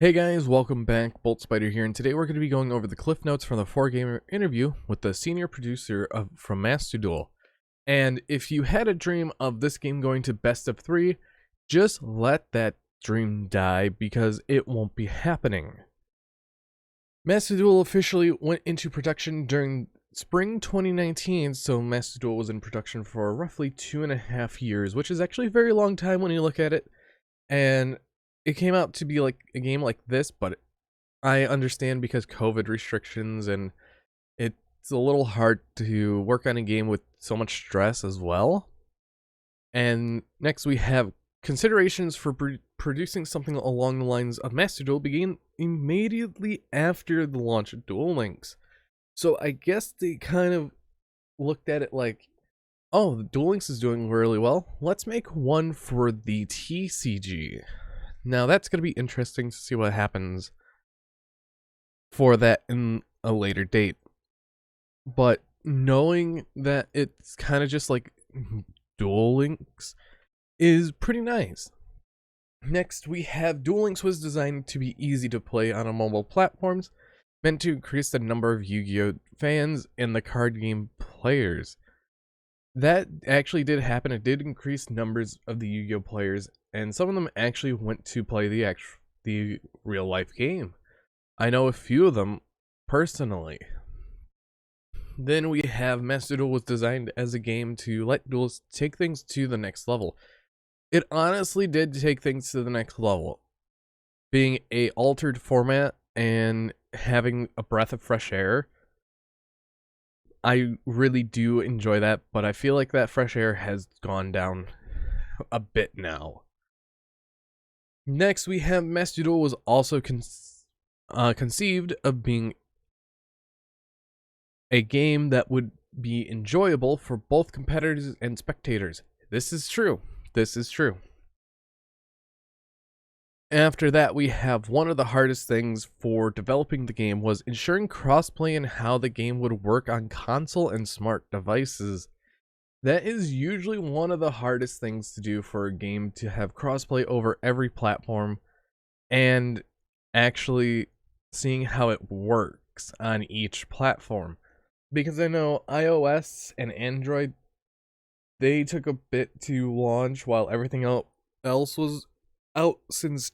Hey guys, welcome back. Bolt Spider here, and today we're going to be going over the cliff notes from the 4Gamer interview with the senior producer from Master Duel. And if you had a dream of this game going to best of 3, just let that dream die because it won't be happening. Master Duel officially went into production during spring 2019, so Master Duel was in production for roughly 2.5 years, which is actually a very long time when you look at it. And it came out to be like a game like this, but I understand because COVID restrictions and it's a little hard to work on a game with so much stress as well. And next we have considerations for producing something along the lines of Master Duel began immediately after the launch of Duel Links. So I guess they kind of looked at it like, oh, the Duel Links is doing really well. Let's make one for the TCG. Now that's going to be interesting to see what happens for that in a later date. But knowing that it's kind of just like Duel Links is pretty nice. Next, we have Duel Links was designed to be easy to play on mobile platforms, meant to increase the number of Yu-Gi-Oh fans and the card game players. That actually did happen. It did increase numbers of the Yu-Gi-Oh players, and some of them actually went to play the real life game. I know a few of them personally. Then we have Master Duel was designed as a game to let duelists take things to the next level. It honestly did take things to the next level. Being a altered format and having a breath of fresh air, I really do enjoy that, but I feel like that fresh air has gone down a bit now. Next, we have Master Duel was also conceived of being a game that would be enjoyable for both competitors and spectators. This is true. This is true. After that, we have one of the hardest things for developing the game was ensuring crossplay and how the game would work on console and smart devices. That is usually one of the hardest things to do for a game, to have crossplay over every platform and actually seeing how it works on each platform. Because I know iOS and Android, they took a bit to launch while everything else was out since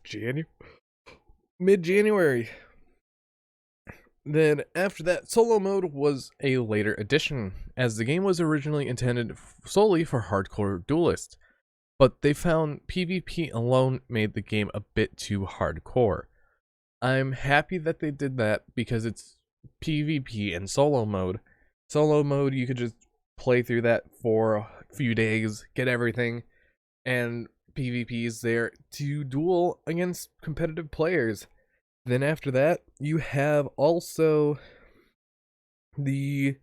mid-January. Then after that, solo mode was a later addition, as the game was originally intended solely for hardcore duelists, but they found PvP alone made the game a bit too hardcore. I'm happy that they did that because it's PvP and solo mode. Solo mode, you could just play through that for a few days, get everything, and PvP is there to duel against competitive players. Then after that, you have also the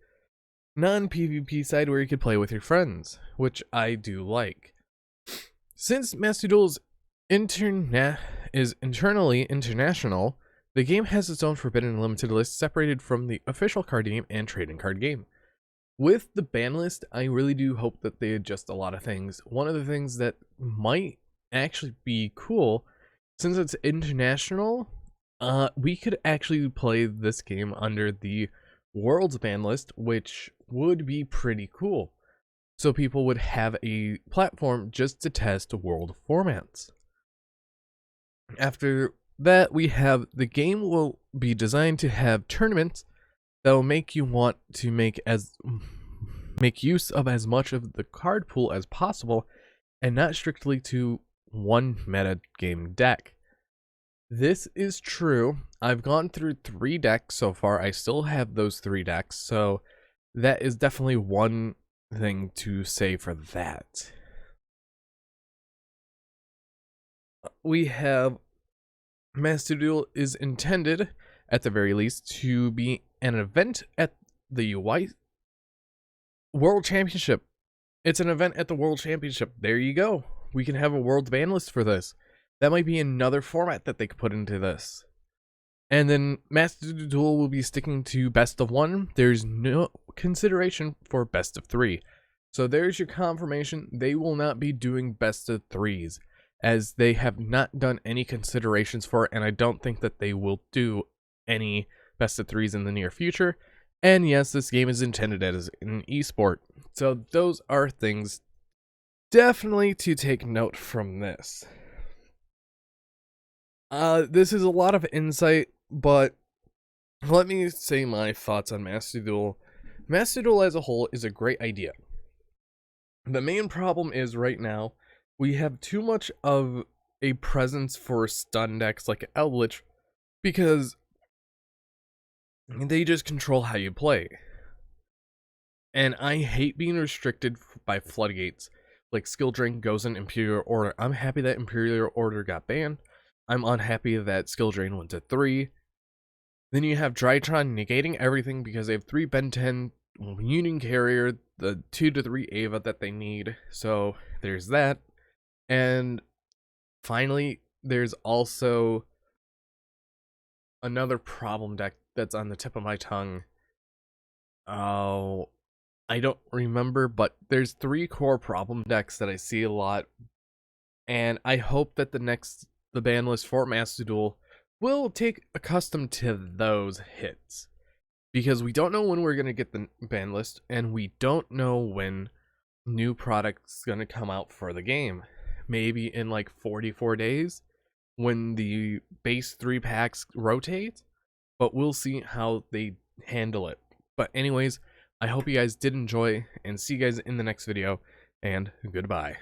non-PvP side where you could play with your friends, which I do like. Since Master Duel is internally international, the game has its own forbidden limited list separated from the official card game and trading card game. With the ban list, I really do hope that they adjust a lot of things. One of the things that might actually be cool, since it's international, we could actually play this game under the world's ban list, which would be pretty cool. So people would have a platform just to test world formats. After that, we have the game will be designed to have tournaments that will make you want to make use of as much of the card pool as possible, and not strictly to one meta game deck. This is true. I've gone through 3 decks so far. I still have those 3 decks, so that is definitely one thing to say for that. We have Master Duel is intended, at the very least, to be an event at the UI World Championship. It's an event at the World Championship. There you go. We can have a world ban list for this. That might be another format that they could put into this. And then Master Duel will be sticking to best of 1. There's no consideration for best of 3. So there's your confirmation. They will not be doing best of 3s. as they have not done any considerations for it, and I don't think that they will do any best of threes in the near future. And yes, this game is intended as an esport, so those are things definitely to take note from this. This is a lot of insight, but let me say my thoughts on Master Duel. Master Duel as a whole is a great idea. The main problem is right now, we have too much of a presence for stun decks like Eldritch, because they just control how you play. And I hate being restricted by floodgates. Like skill drain goes in Imperial Order. I'm happy that Imperial Order got banned. I'm unhappy that skill drain went to 3. Then you have Drytron negating everything because they have 3 Ben 10 Union Carrier, the 2 to 3 Ava that they need. So there's that. And finally, there's also another problem deck that's on the tip of my tongue. Oh, I don't remember, but there's 3 core problem decks that I see a lot. And I hope that the ban list for Master Duel will take accustomed to those hits, because we don't know when we're going to get the ban list, and we don't know when new products going to come out for the game. Maybe in like 44 days when the base 3 packs rotate, but we'll see how they handle it. But anyways, I hope you guys did enjoy, and see you guys in the next video, and goodbye.